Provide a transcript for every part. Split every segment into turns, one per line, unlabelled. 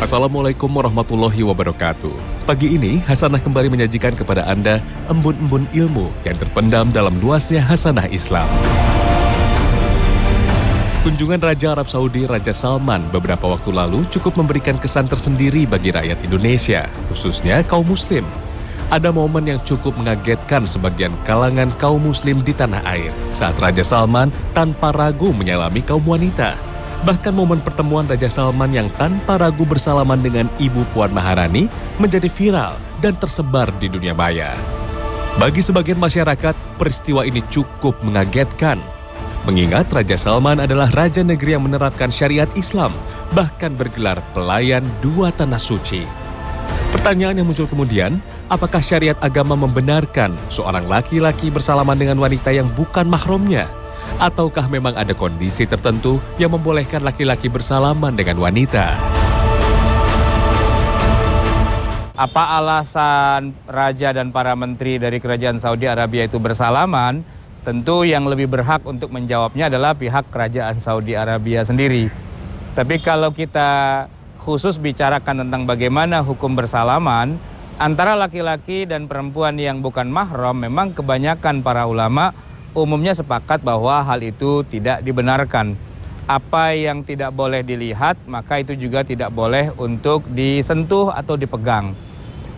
Assalamualaikum warahmatullahi wabarakatuh. Pagi ini, Hasanah kembali menyajikan kepada Anda embun-embun ilmu yang terpendam dalam luasnya Hasanah Islam. Kunjungan Raja Arab Saudi Raja Salman beberapa waktu lalu cukup memberikan kesan tersendiri bagi rakyat Indonesia, khususnya kaum muslim. Ada momen yang cukup mengagetkan sebagian kalangan kaum muslim di tanah air saat Raja Salman tanpa ragu menyalami kaum wanita. Bahkan momen pertemuan Raja Salman yang tanpa ragu bersalaman dengan Ibu Puan Maharani menjadi viral dan tersebar di dunia maya. Bagi sebagian masyarakat, peristiwa ini cukup mengagetkan. Mengingat Raja Salman adalah raja negeri yang menerapkan syariat Islam, bahkan bergelar pelayan dua tanah suci. Pertanyaan yang muncul kemudian, apakah syariat agama membenarkan seorang laki-laki bersalaman dengan wanita yang bukan mahramnya? Ataukah memang ada kondisi tertentu yang membolehkan laki-laki bersalaman dengan wanita?
Apa alasan raja dan para menteri dari kerajaan Saudi Arabia itu bersalaman? Tentu yang lebih berhak untuk menjawabnya adalah pihak kerajaan Saudi Arabia sendiri. Tapi kalau kita khusus bicarakan tentang bagaimana hukum bersalaman antara laki-laki dan perempuan yang bukan mahram, memang kebanyakan para ulama umumnya sepakat bahwa hal itu tidak dibenarkan. Apa yang tidak boleh dilihat, maka itu juga tidak boleh untuk disentuh atau dipegang.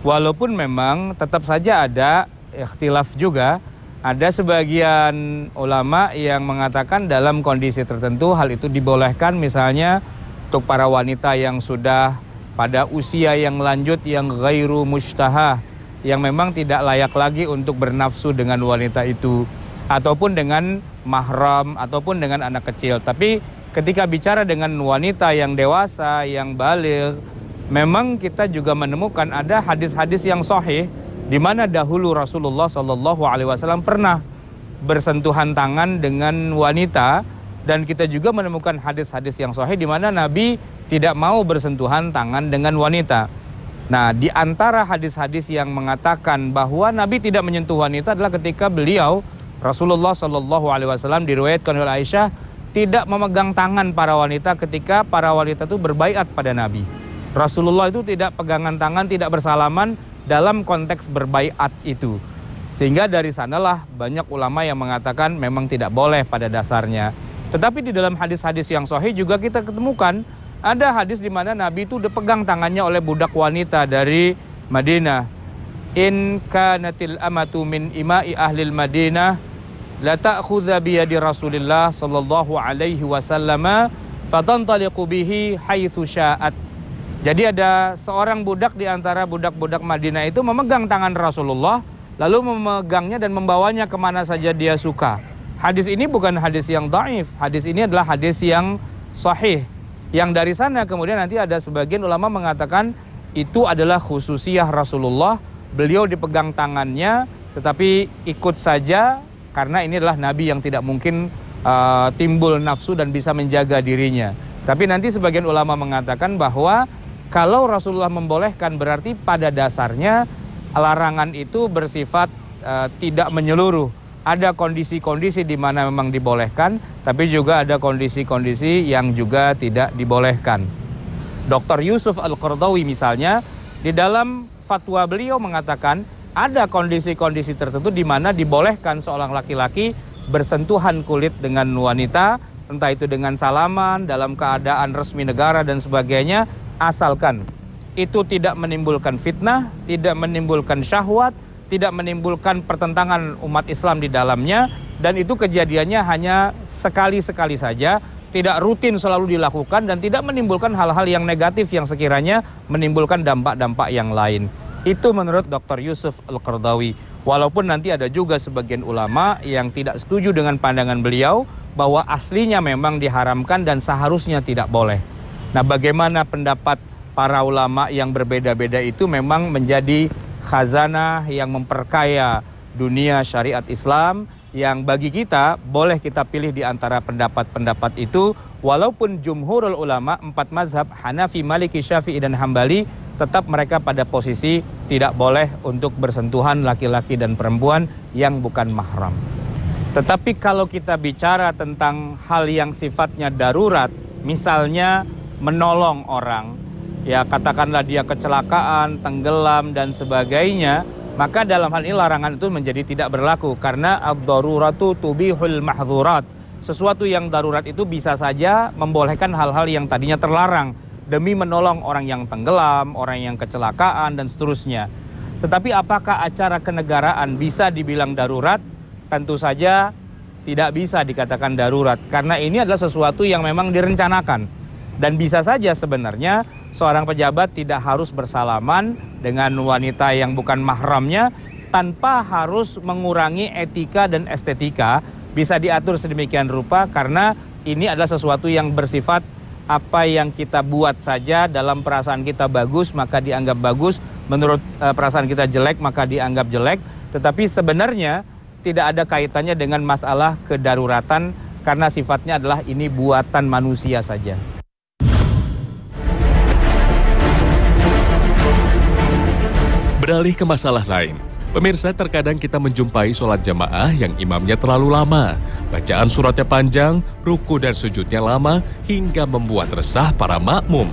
Walaupun memang tetap saja ada ikhtilaf juga, ada sebagian ulama yang mengatakan dalam kondisi tertentu hal itu dibolehkan, misalnya untuk para wanita yang sudah pada usia yang lanjut, yang ghairu mustahah, yang memang tidak layak lagi untuk bernafsu dengan wanita itu, ataupun dengan mahram, ataupun dengan anak kecil. Tapi ketika bicara dengan wanita yang dewasa, yang baligh, memang kita juga menemukan ada hadis-hadis yang sahih di mana dahulu Rasulullah SAW pernah bersentuhan tangan dengan wanita, dan kita juga menemukan hadis-hadis yang sahih di mana Nabi tidak mau bersentuhan tangan dengan wanita. Nah, di antara hadis-hadis yang mengatakan bahwa Nabi tidak menyentuh wanita adalah ketika beliau Rasulullah SAW diriwayatkan oleh Aisyah tidak memegang tangan para wanita ketika para wanita itu berbaiat pada Nabi. Rasulullah itu tidak pegangan tangan, tidak bersalaman dalam konteks berbaiat itu. Sehingga dari sanalah banyak ulama yang mengatakan memang tidak boleh pada dasarnya. Tetapi di dalam hadis-hadis yang sahih juga kita ketemukan ada hadis di mana Nabi itu dipegang tangannya oleh budak wanita dari Madinah. In kanatil amatu min ima'i ahlil Madinah la ta'khudha bi yadi Rasulillah sallallahu alaihi wasallam fatantaliqu bihi haitsu sya'at. Jadi ada seorang budak di antara budak-budak Madinah itu memegang tangan Rasulullah, lalu memegangnya dan membawanya kemana saja dia suka. Hadis ini bukan hadis yang dhaif, hadis ini adalah hadis yang sahih. Yang dari sana kemudian nanti ada sebagian ulama mengatakan itu adalah khususiyah Rasulullah, beliau dipegang tangannya tetapi ikut saja karena ini adalah Nabi yang tidak mungkin timbul nafsu dan bisa menjaga dirinya. Tapi nanti sebagian ulama mengatakan bahwa kalau Rasulullah membolehkan berarti pada dasarnya larangan itu bersifat tidak menyeluruh. Ada kondisi-kondisi di mana memang dibolehkan, tapi juga ada kondisi-kondisi yang juga tidak dibolehkan. Dr. Yusuf Al-Qaradawi misalnya, di dalam fatwa beliau mengatakan ada kondisi-kondisi tertentu di mana dibolehkan seorang laki-laki bersentuhan kulit dengan wanita, entah itu dengan salaman, dalam keadaan resmi negara dan sebagainya, asalkan itu tidak menimbulkan fitnah, tidak menimbulkan syahwat, tidak menimbulkan pertentangan umat Islam di dalamnya, dan itu kejadiannya hanya sekali-sekali saja, tidak rutin selalu dilakukan, dan tidak menimbulkan hal-hal yang negatif yang sekiranya menimbulkan dampak-dampak yang lain. Itu menurut Dr. Yusuf Al-Qaradawi. Walaupun nanti ada juga sebagian ulama yang tidak setuju dengan pandangan beliau bahwa aslinya memang diharamkan dan seharusnya tidak boleh. Nah, bagaimana pendapat para ulama yang berbeda-beda itu memang menjadi khazanah yang memperkaya dunia syariat Islam, yang bagi kita boleh kita pilih di antara pendapat-pendapat itu, walaupun jumhurul ulama 4 mazhab Hanafi, Maliki, Syafi'i dan Hambali tetap mereka pada posisi tidak boleh untuk bersentuhan laki-laki dan perempuan yang bukan mahram. Tetapi kalau kita bicara tentang hal yang sifatnya darurat, misalnya menolong orang, ya katakanlah dia kecelakaan, tenggelam dan sebagainya, maka dalam hal ini larangan itu menjadi tidak berlaku karena ad-daruratu tubihul mahdzurat. Sesuatu yang darurat itu bisa saja membolehkan hal-hal yang tadinya terlarang demi menolong orang yang tenggelam, orang yang kecelakaan dan seterusnya. Tetapi apakah acara kenegaraan bisa dibilang darurat? Tentu saja tidak bisa dikatakan darurat karena ini adalah sesuatu yang memang direncanakan. Dan bisa saja sebenarnya seorang pejabat tidak harus bersalaman dengan wanita yang bukan mahramnya tanpa harus mengurangi etika dan estetika. Bisa diatur sedemikian rupa karena ini adalah sesuatu yang bersifat apa yang kita buat saja dalam perasaan kita bagus maka dianggap bagus, menurut perasaan kita jelek maka dianggap jelek. Tetapi sebenarnya tidak ada kaitannya dengan masalah kedaruratan karena sifatnya adalah ini buatan manusia saja.
Beralih ke masalah lain. Pemirsa, terkadang kita menjumpai sholat jamaah yang imamnya terlalu lama. Bacaan suratnya panjang, ruku dan sujudnya lama, hingga membuat resah para makmum.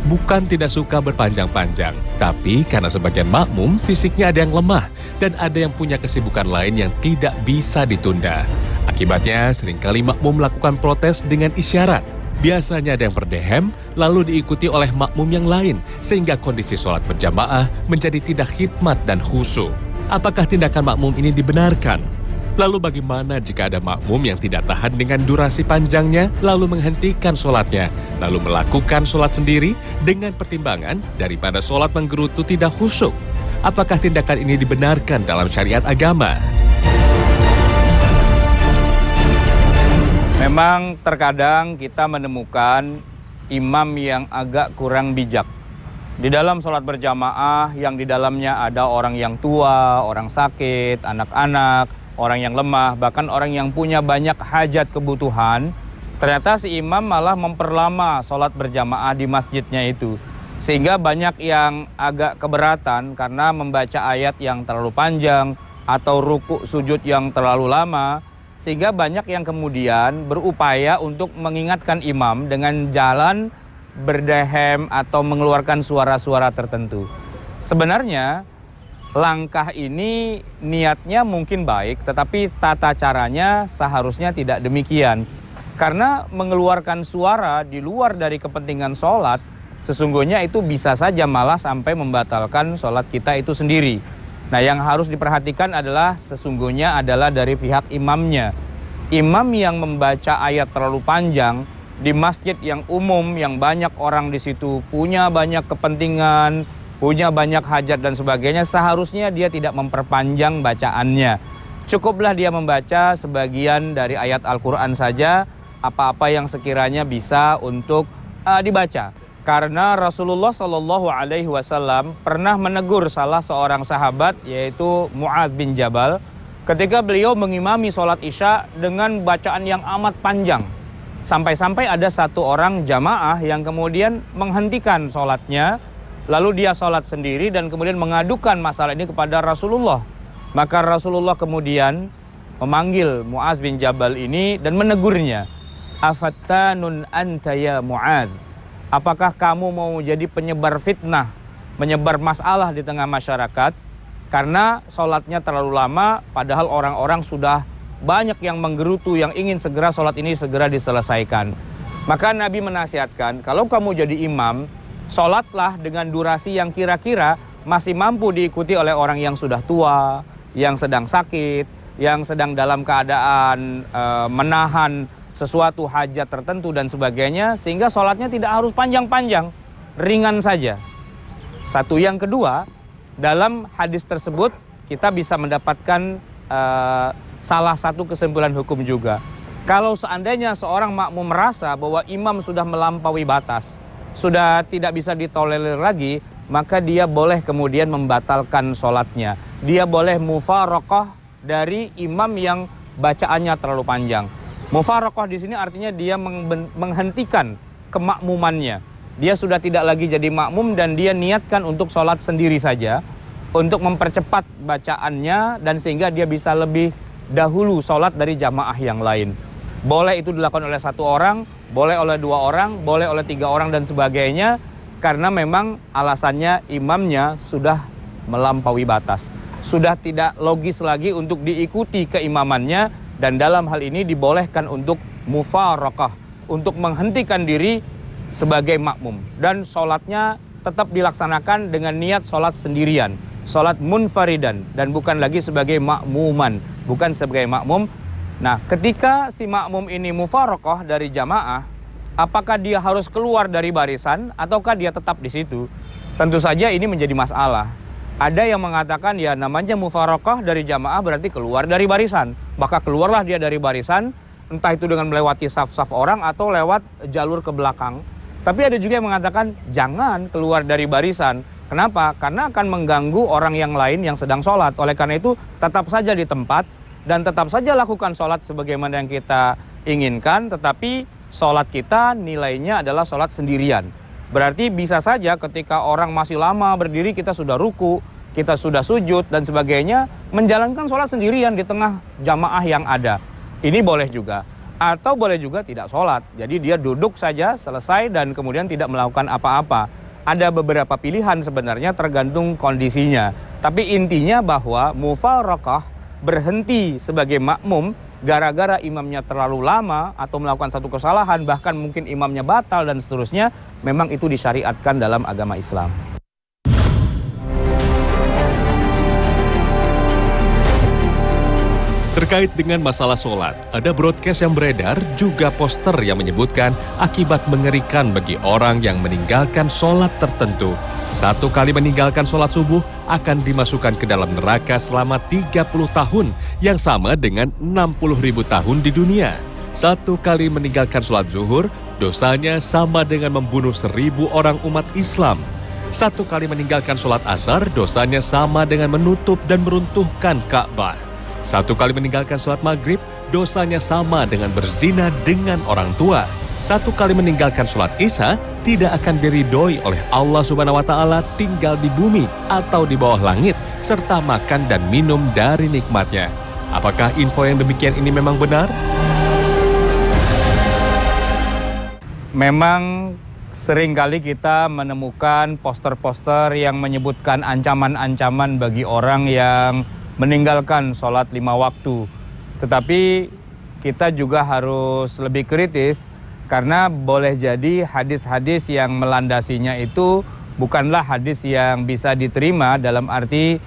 Bukan tidak suka berpanjang-panjang, tapi karena sebagian makmum fisiknya ada yang lemah dan ada yang punya kesibukan lain yang tidak bisa ditunda. Akibatnya, seringkali makmum melakukan protes dengan isyarat. Biasanya ada yang berdehem, lalu diikuti oleh makmum yang lain, sehingga kondisi sholat berjamaah menjadi tidak khidmat dan khusyuk. Apakah tindakan makmum ini dibenarkan? Lalu bagaimana jika ada makmum yang tidak tahan dengan durasi panjangnya, lalu menghentikan sholatnya, lalu melakukan sholat sendiri dengan pertimbangan daripada sholat menggerutu tidak khusyuk? Apakah tindakan ini dibenarkan dalam syariat agama?
Memang terkadang kita menemukan imam yang agak kurang bijak. Di dalam sholat berjamaah yang di dalamnya ada orang yang tua, orang sakit, anak-anak, orang yang lemah, bahkan orang yang punya banyak hajat kebutuhan, ternyata si imam malah memperlama sholat berjamaah di masjidnya itu. Sehingga banyak yang agak keberatan karena membaca ayat yang terlalu panjang atau ruku sujud yang terlalu lama. Sehingga banyak yang kemudian berupaya untuk mengingatkan imam dengan jalan berdehem atau mengeluarkan suara-suara tertentu. Sebenarnya langkah ini niatnya mungkin baik, tetapi tata caranya seharusnya tidak demikian. Karena mengeluarkan suara di luar dari kepentingan sholat, sesungguhnya itu bisa saja malah sampai membatalkan sholat kita itu sendiri. Nah, yang harus diperhatikan adalah sesungguhnya adalah dari pihak imamnya. Imam yang membaca ayat terlalu panjang di masjid yang umum, yang banyak orang di situ punya banyak kepentingan, punya banyak hajat dan sebagainya, seharusnya dia tidak memperpanjang bacaannya. Cukuplah dia membaca sebagian dari ayat Al-Quran saja, apa-apa yang sekiranya bisa untuk dibaca. Karena Rasulullah SAW pernah menegur salah seorang sahabat, yaitu Mu'adz bin Jabal, ketika beliau mengimami sholat isya dengan bacaan yang amat panjang. Sampai-sampai ada satu orang jamaah yang kemudian menghentikan sholatnya, lalu dia sholat sendiri dan kemudian mengadukan masalah ini kepada Rasulullah. Maka Rasulullah kemudian memanggil Mu'adz bin Jabal ini dan menegurnya. Afattanun anta ya Mu'adz. Apakah kamu mau jadi penyebar fitnah, menyebar masalah di tengah masyarakat? Karena sholatnya terlalu lama, padahal orang-orang sudah banyak yang menggerutu, yang ingin segera sholat ini segera diselesaikan. Maka Nabi menasihatkan, kalau kamu jadi imam, sholatlah dengan durasi yang kira-kira masih mampu diikuti oleh orang yang sudah tua, yang sedang sakit, yang sedang dalam keadaan menahan sesuatu hajat tertentu dan sebagainya, sehingga sholatnya tidak harus panjang-panjang, ringan saja. Satu. Yang kedua, dalam hadis tersebut kita bisa mendapatkan salah satu kesimpulan hukum juga. Kalau seandainya seorang makmum merasa bahwa imam sudah melampaui batas, sudah tidak bisa ditolerir lagi, maka dia boleh kemudian membatalkan sholatnya. Dia boleh mufaraqah dari imam yang bacaannya terlalu panjang. Mufaraqah di sini artinya dia menghentikan kemakmumannya. Dia sudah tidak lagi jadi makmum dan dia niatkan untuk sholat sendiri saja, untuk mempercepat bacaannya dan sehingga dia bisa lebih dahulu sholat dari jamaah yang lain. Boleh itu dilakukan oleh satu orang, boleh oleh dua orang, boleh oleh tiga orang dan sebagainya. karena memang alasannya imamnya sudah melampaui batas. Sudah tidak logis lagi untuk diikuti keimamannya, dan dalam hal ini dibolehkan untuk mufaraqah, untuk menghentikan diri sebagai makmum. Dan sholatnya tetap dilaksanakan dengan niat sholat sendirian, sholat munfaridan, dan bukan lagi sebagai makmuman, bukan sebagai makmum. Nah, ketika si makmum ini mufaraqah dari jamaah, apakah dia harus keluar dari barisan ataukah dia tetap di situ? Tentu saja ini menjadi masalah. Ada yang mengatakan ya namanya mufaraqah dari jamaah berarti keluar dari barisan. Maka keluarlah dia dari barisan, entah itu dengan melewati saf-saf orang atau lewat jalur ke belakang. Tapi ada juga yang mengatakan jangan keluar dari barisan. Kenapa? Karena akan mengganggu orang yang lain yang sedang sholat. Oleh karena itu tetap saja di tempat dan tetap saja lakukan sholat sebagaimana yang kita inginkan. Tetapi sholat kita nilainya adalah sholat sendirian. Berarti bisa saja ketika orang masih lama berdiri kita sudah ruku, kita sudah sujud dan sebagainya, menjalankan sholat sendirian di tengah jamaah yang ada. Ini boleh juga. Atau boleh juga tidak sholat. Jadi dia duduk saja selesai dan kemudian tidak melakukan apa-apa. Ada beberapa pilihan sebenarnya tergantung kondisinya. Tapi intinya bahwa mufaraqah, berhenti sebagai makmum gara-gara imamnya terlalu lama atau melakukan satu kesalahan, bahkan mungkin imamnya batal dan seterusnya, memang itu disyariatkan dalam agama Islam.
Terkait dengan masalah sholat, ada broadcast yang beredar, juga poster yang menyebutkan akibat mengerikan bagi orang yang meninggalkan sholat tertentu. Satu kali meninggalkan sholat subuh akan dimasukkan ke dalam neraka selama 30 tahun, yang sama dengan 60.000 tahun di dunia. Satu kali meninggalkan sholat zuhur, dosanya sama dengan membunuh 1.000 orang umat Islam. Satu kali meninggalkan sholat asar, dosanya sama dengan menutup dan meruntuhkan Ka'bah. Satu kali meninggalkan sholat maghrib, dosanya sama dengan berzina dengan orang tua. Satu kali meninggalkan sholat isya, tidak akan diridhoi oleh Allah Subhanahu wa Ta'ala, tinggal di bumi atau di bawah langit, serta makan dan minum dari nikmatnya. Apakah info yang demikian ini memang benar?
Memang seringkali kita menemukan poster-poster yang menyebutkan ancaman-ancaman bagi orang yang meninggalkan sholat 5 waktu. Tetapi kita juga harus lebih kritis, karena boleh jadi hadis-hadis yang melandasinya itu bukanlah hadis yang bisa diterima dalam arti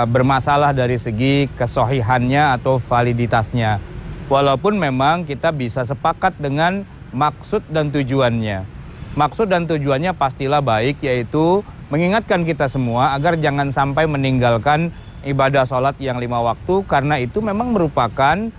bermasalah dari segi kesohihannya atau validitasnya. Walaupun memang kita bisa sepakat dengan maksud dan tujuannya. Maksud dan tujuannya pastilah baik, yaitu mengingatkan kita semua agar jangan sampai meninggalkan ibadah sholat yang 5 waktu, karena itu memang merupakan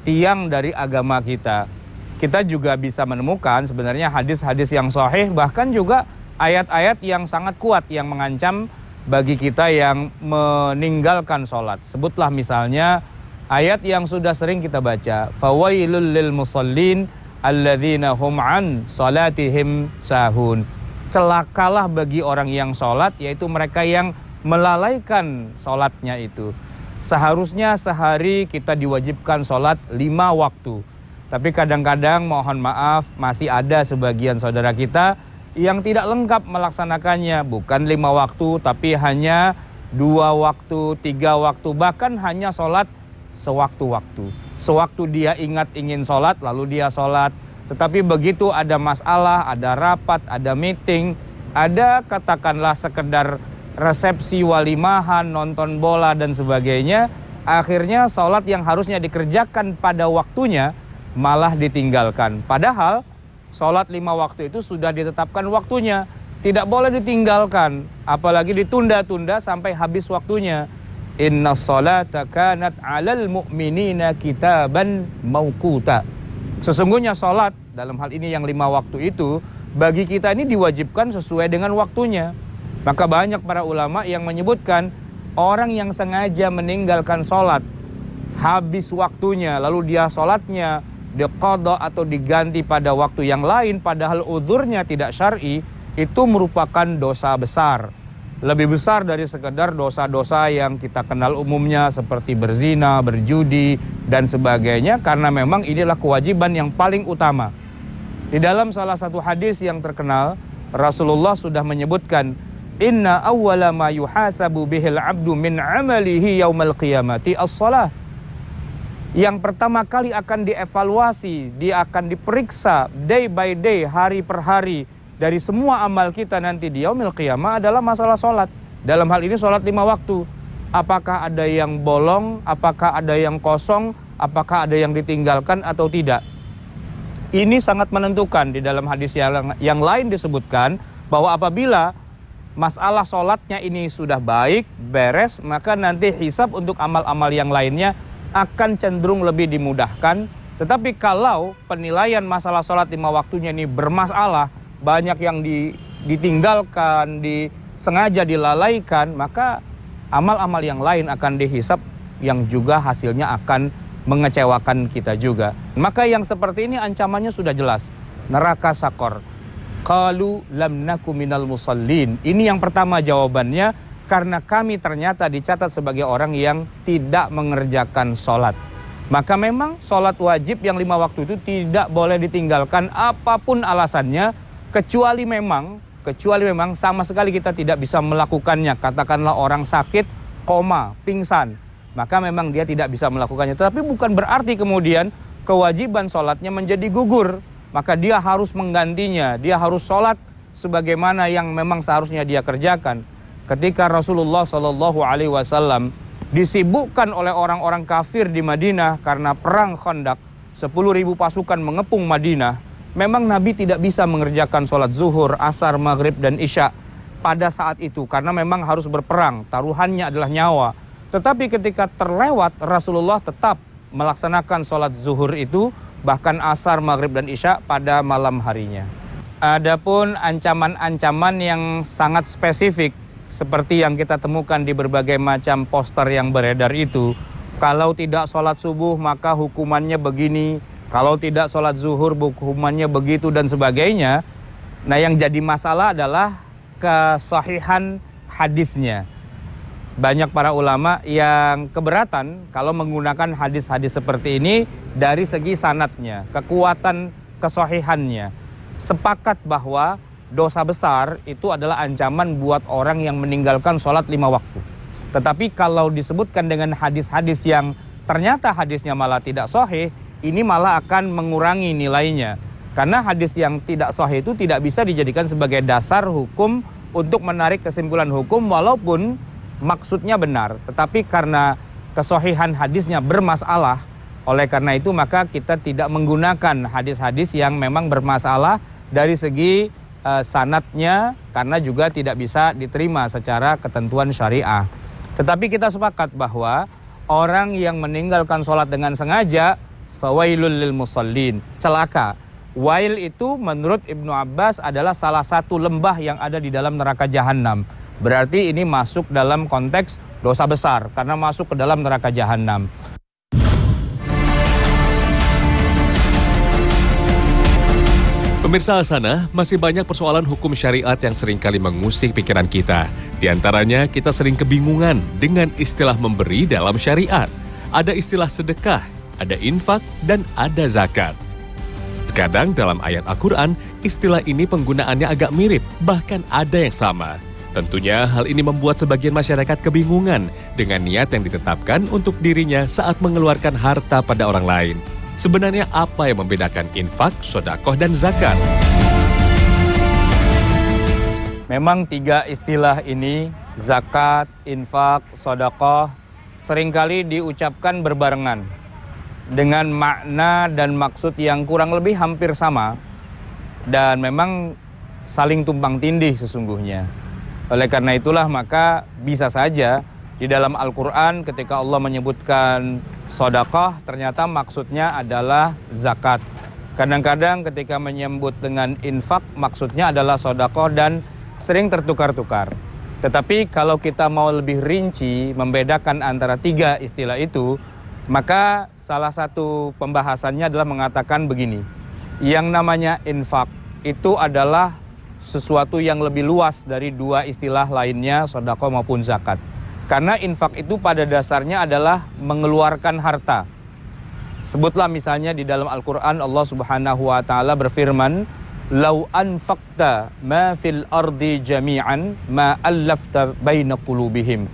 tiang dari agama kita. Kita juga bisa menemukan sebenarnya hadis-hadis yang sahih, bahkan juga ayat-ayat yang sangat kuat yang mengancam bagi kita yang meninggalkan sholat. Sebutlah misalnya ayat yang sudah sering kita baca, fawailul lil musallin alladzina hum an salatihim sahun. Celakalah bagi orang yang sholat, yaitu mereka yang melalaikan sholatnya itu. Seharusnya sehari kita diwajibkan sholat 5 waktu. Tapi kadang-kadang mohon maaf masih ada sebagian saudara kita yang tidak lengkap melaksanakannya. Bukan 5 waktu tapi hanya 2 waktu, 3 waktu, bahkan hanya sholat sewaktu-waktu. Sewaktu dia ingat ingin sholat lalu dia sholat. Tetapi begitu ada masalah, ada rapat, ada meeting, ada katakanlah sekedar resepsi walimahan, nonton bola dan sebagainya, akhirnya sholat yang harusnya dikerjakan pada waktunya malah ditinggalkan. Padahal sholat 5 waktu itu sudah ditetapkan waktunya, tidak boleh ditinggalkan, apalagi ditunda-tunda sampai habis waktunya. Inna sholata kanat 'alal mu'minina kitaban mauquta. Sesungguhnya sholat dalam hal ini yang 5 waktu itu bagi kita ini diwajibkan sesuai dengan waktunya. Maka banyak para ulama yang menyebutkan orang yang sengaja meninggalkan sholat habis waktunya lalu dia sholatnya diqadha atau diganti pada waktu yang lain padahal uzurnya tidak syar'i, itu merupakan dosa besar. Lebih besar dari sekedar dosa-dosa yang kita kenal umumnya seperti berzina, berjudi dan sebagainya, karena memang inilah kewajiban yang paling utama. Di dalam salah satu hadis yang terkenal, Rasulullah sudah menyebutkan, inna awwala ma yuhasabu bihil abdu min amalihi yaumal qiyamati as-salah. Yang pertama kali akan dievaluasi, dia akan diperiksa day by day, hari per hari, dari semua amal kita nanti di yaumil qiyamah adalah masalah sholat. Dalam hal ini sholat 5 waktu. Apakah ada yang bolong, apakah ada yang kosong, apakah ada yang ditinggalkan atau tidak. Ini sangat menentukan. Di dalam hadis yang lain disebutkan bahwa apabila masalah sholatnya ini sudah baik, beres, maka nanti hisab untuk amal-amal yang lainnya akan cenderung lebih dimudahkan. Tetapi kalau penilaian masalah sholat 5 waktunya ini bermasalah, banyak yang ditinggalkan, sengaja dilalaikan, maka amal-amal yang lain akan dihisab yang juga hasilnya akan mengecewakan kita juga. Maka yang seperti ini ancamannya sudah jelas, neraka sakor. Qalu lam naku minal musallin. Ini yang pertama jawabannya, karena kami ternyata dicatat sebagai orang yang tidak mengerjakan sholat. Maka memang sholat wajib yang 5 waktu itu tidak boleh ditinggalkan apapun alasannya, kecuali memang sama sekali kita tidak bisa melakukannya. Katakanlah orang sakit, koma, pingsan, maka memang dia tidak bisa melakukannya. Tetapi bukan berarti kemudian kewajiban sholatnya menjadi gugur. Maka dia harus menggantinya, dia harus sholat sebagaimana yang memang seharusnya dia kerjakan. Ketika Rasulullah SAW disibukkan oleh orang-orang kafir di Madinah karena perang Khandaq, 10.000 pasukan mengepung Madinah, memang Nabi tidak bisa mengerjakan sholat zuhur, asar, maghrib, dan isya pada saat itu, karena memang harus berperang, taruhannya adalah nyawa. Tetapi ketika terlewat, Rasulullah tetap melaksanakan sholat zuhur itu, bahkan asar, maghrib, dan isya pada malam harinya. Adapun ancaman-ancaman yang sangat spesifik, seperti yang kita temukan di berbagai macam poster yang beredar itu, kalau tidak sholat subuh maka hukumannya begini, kalau tidak sholat zuhur hukumannya begitu, dan sebagainya. Nah, yang jadi masalah adalah kesahihan hadisnya. Banyak para ulama yang keberatan kalau menggunakan hadis-hadis seperti ini dari segi sanadnya, kekuatan kesahihannya. Sepakat bahwa dosa besar itu adalah ancaman buat orang yang meninggalkan sholat 5 waktu. Tetapi kalau disebutkan dengan hadis-hadis yang ternyata hadisnya malah tidak sahih, ini malah akan mengurangi nilainya. Karena hadis yang tidak sahih itu tidak bisa dijadikan sebagai dasar hukum untuk menarik kesimpulan hukum walaupun maksudnya benar. Tetapi karena kesahihan hadisnya bermasalah, oleh karena itu maka kita tidak menggunakan hadis-hadis yang memang bermasalah dari segi sanadnya, karena juga tidak bisa diterima secara ketentuan syariah. Tetapi kita sepakat bahwa orang yang meninggalkan sholat dengan sengaja, fawailul lil musallin, celaka. Wail itu menurut Ibnu Abbas adalah salah satu lembah yang ada di dalam neraka jahanam. Berarti ini masuk dalam konteks dosa besar karena masuk ke dalam neraka jahanam.
Pemirsa Asana, masih banyak persoalan hukum syariat yang seringkali mengusik pikiran kita. Di antaranya, kita sering kebingungan dengan istilah memberi dalam syariat. Ada istilah sedekah, ada infak, dan ada zakat. Kadang dalam ayat Al-Quran, istilah ini penggunaannya agak mirip, bahkan ada yang sama. Tentunya hal ini membuat sebagian masyarakat kebingungan dengan niat yang ditetapkan untuk dirinya saat mengeluarkan harta pada orang lain. Sebenarnya apa yang membedakan infak, sedekah, dan zakat?
Memang 3 istilah ini, zakat, infak, sedekah, seringkali diucapkan berbarengan dengan makna dan maksud yang kurang lebih hampir sama, dan memang saling tumpang tindih sesungguhnya. Oleh karena itulah maka bisa saja di dalam Al-Quran ketika Allah menyebutkan sedekah, ternyata maksudnya adalah zakat. Kadang-kadang ketika menyebut dengan infak, maksudnya adalah sedekah, dan sering tertukar-tukar. Tetapi kalau kita mau lebih rinci membedakan antara 3 istilah itu, maka salah satu pembahasannya adalah mengatakan begini. Yang namanya infak itu adalah sesuatu yang lebih luas dari 2 istilah lainnya, sedekah maupun zakat. Karena infak itu pada dasarnya adalah mengeluarkan harta. Sebutlah misalnya di dalam Al-Quran Allah Subhanahu wa Ta'ala berfirman, lau anfaqta ma fil ardi jami'an ma allafta baina qulubihim.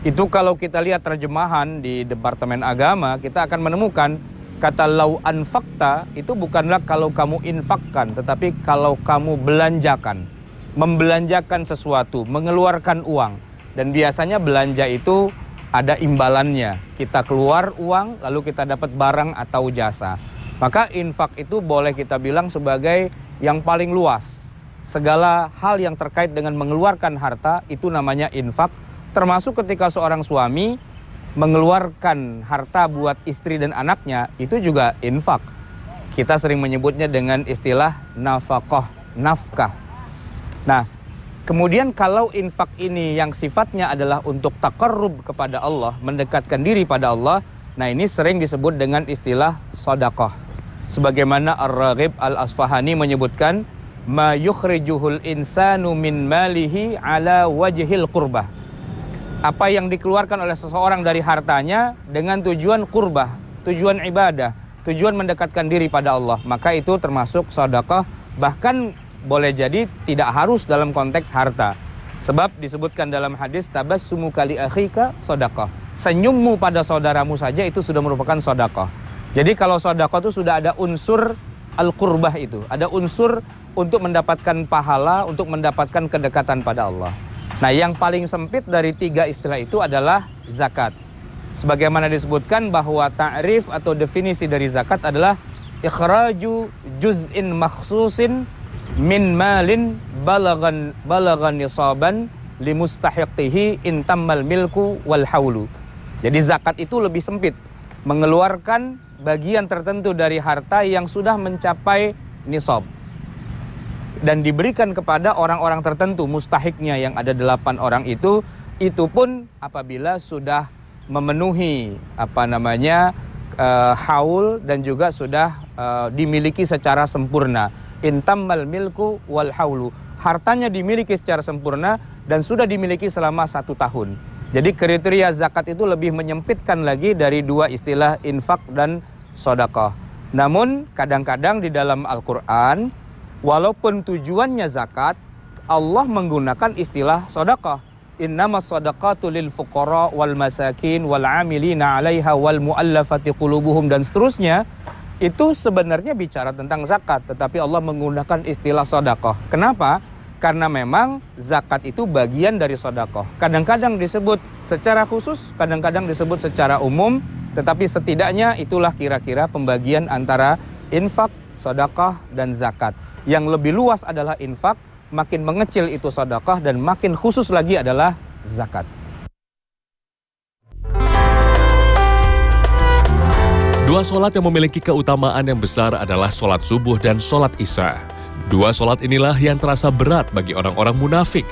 Itu kalau kita lihat terjemahan di Departemen Agama, kita akan menemukan kata lau anfaqta itu bukanlah kalau kamu infakkan, tetapi kalau kamu belanjakan, membelanjakan sesuatu, mengeluarkan uang. Dan biasanya belanja itu ada imbalannya. Kita keluar uang, lalu kita dapat barang atau jasa. Maka infak itu boleh kita bilang sebagai yang paling luas. Segala hal yang terkait dengan mengeluarkan harta itu namanya infak. Termasuk ketika seorang suami mengeluarkan harta buat istri dan anaknya, itu juga infak. Kita sering menyebutnya dengan istilah nafkah, nafkah. Nah, kemudian kalau infak ini yang sifatnya adalah untuk taqarrub kepada Allah, mendekatkan diri pada Allah, nah ini sering disebut dengan istilah sedekah. Sebagaimana Ar-Raghib Al-Asfahani menyebutkan, ma yukhrijuhul insanu min malihi ala wajhil qurbah. Apa yang dikeluarkan oleh seseorang dari hartanya dengan tujuan qurbah, tujuan ibadah, tujuan mendekatkan diri pada Allah, maka itu termasuk sedekah. Bahkan boleh jadi tidak harus dalam konteks harta. Sebab disebutkan dalam hadis tabassumuka li akhika sedekah. Senyummu pada saudaramu saja itu sudah merupakan sedekah. Jadi kalau sedekah itu sudah ada unsur al-qurbah itu, ada unsur untuk mendapatkan pahala, untuk mendapatkan kedekatan pada Allah. Nah, yang paling sempit dari tiga istilah itu adalah zakat. Sebagaimana disebutkan bahwa ta'rif atau definisi dari zakat adalah ikhraju juz'in makhsusin min malin balagan nisaban limustahiqihi intammal milku wal haulu. Jadi zakat itu lebih sempit, mengeluarkan bagian tertentu dari harta yang sudah mencapai nisab dan diberikan kepada orang-orang tertentu, mustahiknya yang ada 8 orang itu pun apabila sudah memenuhi haul dan juga sudah dimiliki secara sempurna. Intammal milku wal haulu. Hartanya dimiliki secara sempurna dan sudah dimiliki selama 1 tahun. Jadi kriteria zakat itu lebih menyempitkan lagi dari dua istilah infak dan sedekah. Namun kadang-kadang di dalam Al-Quran, walaupun tujuannya zakat, Allah menggunakan istilah sedekah. Innamas shadaqatu lil fuqara wal masakin wal 'amilina 'alaiha wal mu'allafati qulubuhum dan seterusnya. Itu sebenarnya bicara tentang zakat, tetapi Allah menggunakan istilah sedekah. Kenapa? Karena memang zakat itu bagian dari sedekah. Kadang-kadang disebut secara khusus, kadang-kadang disebut secara umum, tetapi setidaknya itulah kira-kira pembagian antara infak, sedekah dan zakat. Yang lebih luas adalah infak, makin mengecil itu sedekah, dan makin khusus lagi adalah zakat.
Dua sholat yang memiliki keutamaan yang besar adalah sholat subuh dan sholat isya. Dua sholat inilah yang terasa berat bagi orang-orang munafik.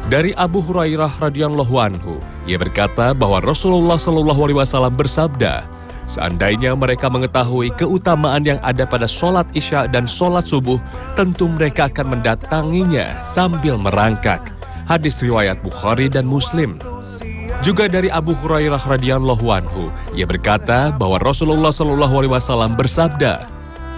Dari Abu Hurairah radhiyallahu anhu, ia berkata bahwa Rasulullah SAW bersabda, seandainya mereka mengetahui keutamaan yang ada pada sholat isya dan sholat subuh, tentu mereka akan mendatanginya sambil merangkak. Hadis riwayat Bukhari dan Muslim. Juga dari Abu Hurairah radhiyallahu anhu, ia berkata bahwa Rasulullah SAW bersabda,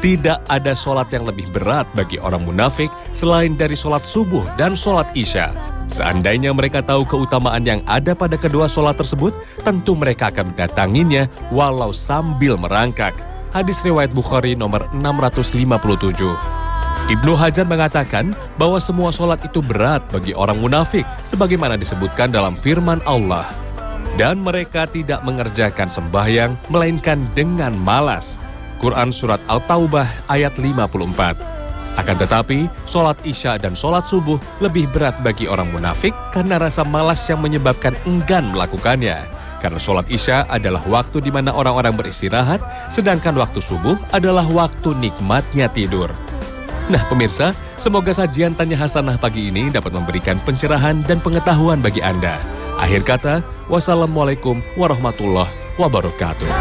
tidak ada sholat yang lebih berat bagi orang munafik selain dari sholat subuh dan sholat isya. Seandainya mereka tahu keutamaan yang ada pada kedua sholat tersebut, tentu mereka akan mendatanginya walau sambil merangkak. Hadis riwayat Bukhari nomor 657. Ibnu Hajar mengatakan bahwa semua sholat itu berat bagi orang munafik, sebagaimana disebutkan dalam firman Allah. Dan mereka tidak mengerjakan sembahyang, melainkan dengan malas. Quran Surat Al-Taubah ayat 54. Akan tetapi, sholat isya dan sholat subuh lebih berat bagi orang munafik karena rasa malas yang menyebabkan enggan melakukannya. Karena sholat isya adalah waktu di mana orang-orang beristirahat, sedangkan waktu subuh adalah waktu nikmatnya tidur. Nah pemirsa, semoga sajian Tanya Hasanah pagi ini dapat memberikan pencerahan dan pengetahuan bagi Anda. Akhir kata, wassalamualaikum warahmatullahi wabarakatuh.